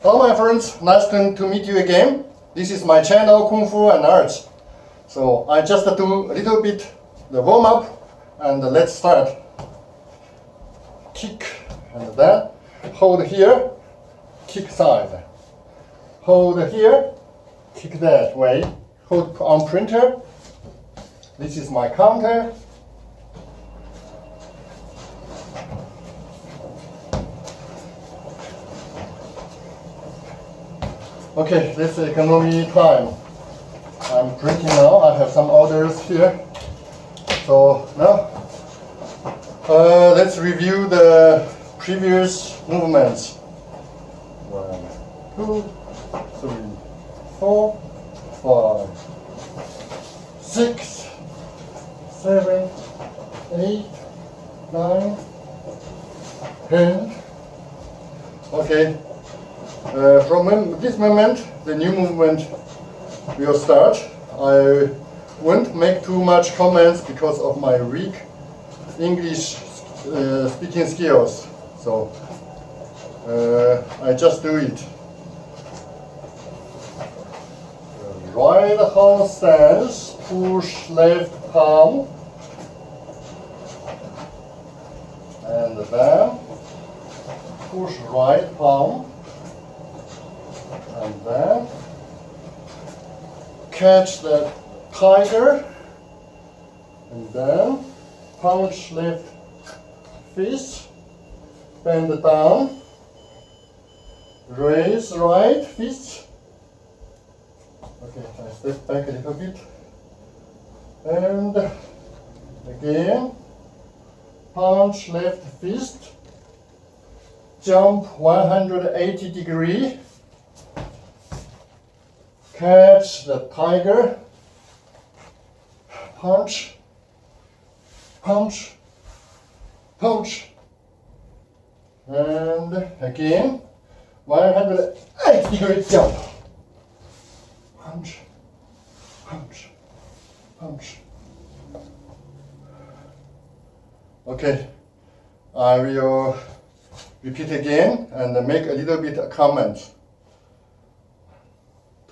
Hello my friends, nice to meet you again. This is my channel Kung Fu and Arts. So I just do a little bit the warm up and let's start. Kick and then hold here, kick side. Hold here, kick that way. Hold on printer. This is my counter. Okay, this is economy time. I'm printing now. I have some orders here. So now let's review the previous movements. 1, 2, 3, 4, 5, 6, 7, 8, 9, 10. Okay. From this moment, the new movement will start. I won't make too much comments because of my weak English speaking skills. So I just do it. Right hand stance, push left palm, and then push right palm. And then catch the tiger, and then punch left fist, bend down, raise right fist. Okay, I step back a little bit, and again punch left fist, jump 180 degree. Catch the tiger, punch, punch, punch, and again 180 degree jump, punch, punch, punch. Okay, I will repeat again and make a little bit of comment.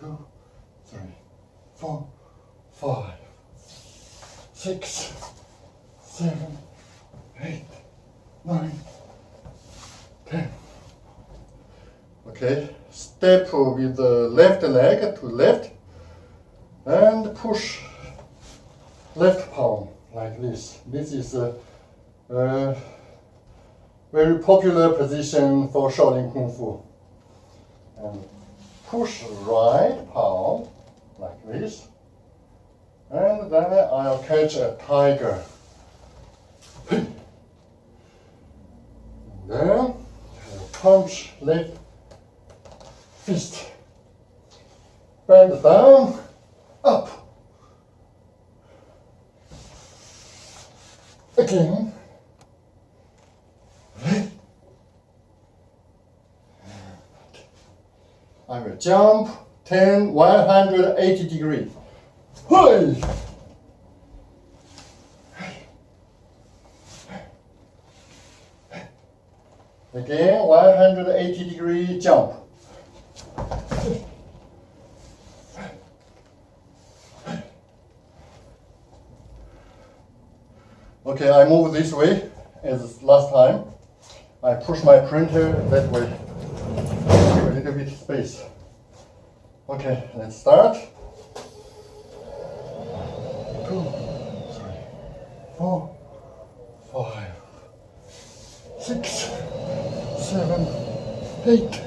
2, 3, 4, 5, 6, 7, 8, 9, 10. Okay, step with the left leg to left and push left palm like this. This is a very popular position for Shaolin Kungfu. And push right palm like this, and then I'll catch a tiger. And then I'll punch left fist, bend down, up, again, left. I will jump 180 degree. Hey! Again, 180 degree jump. Okay, I move this way as last time. I push my printer that way. A little bit space. Okay, let's start. 2, 3, 4, 5, 6, 7, 8,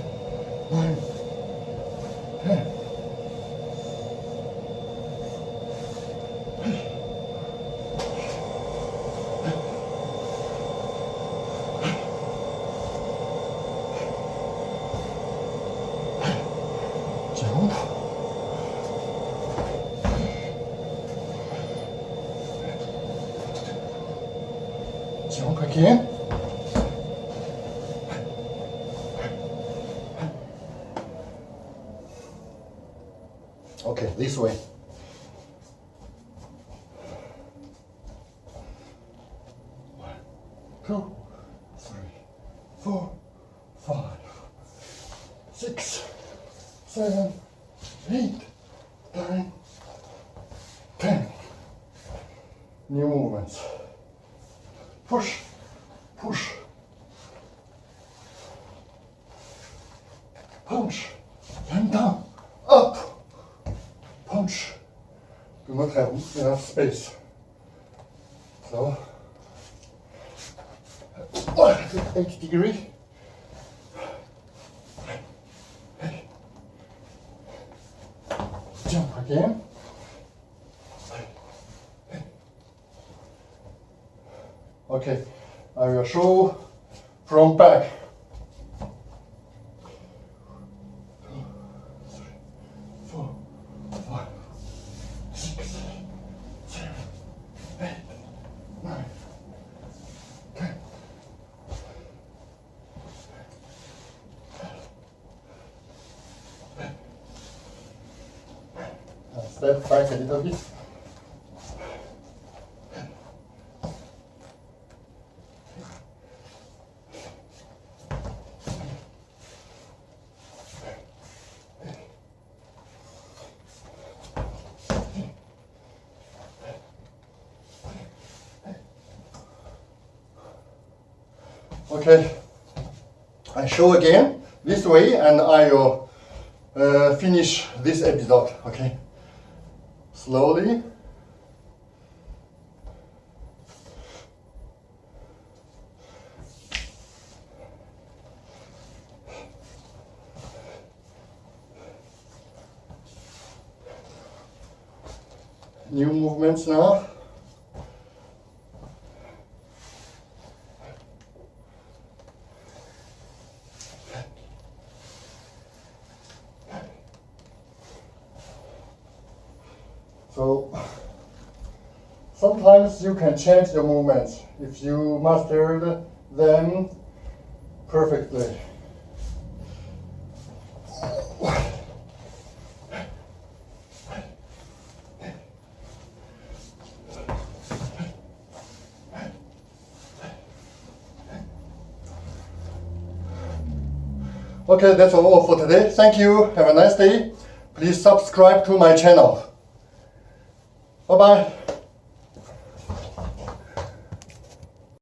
9, 10. Jump. Jump again. Okay, this way. 1, 2, 3, 4, 5, 6, 7, 8, 9, 10. New movements. Push, push. Punch, and down, up. Punch. Do not have enough space. So, 80 degree. Jump again. Okay, I will show from back. 2, 3, 4, 5, 6, 7, 8, 9, 10. Step back a little bit. Okay, I show again this way and I will finish this episode, okay? Slowly. New movements now. So sometimes you can change the movements if you mastered them perfectly. Okay, that's all for today. Thank you. Have a nice day. Please subscribe to my channel. Bye-bye.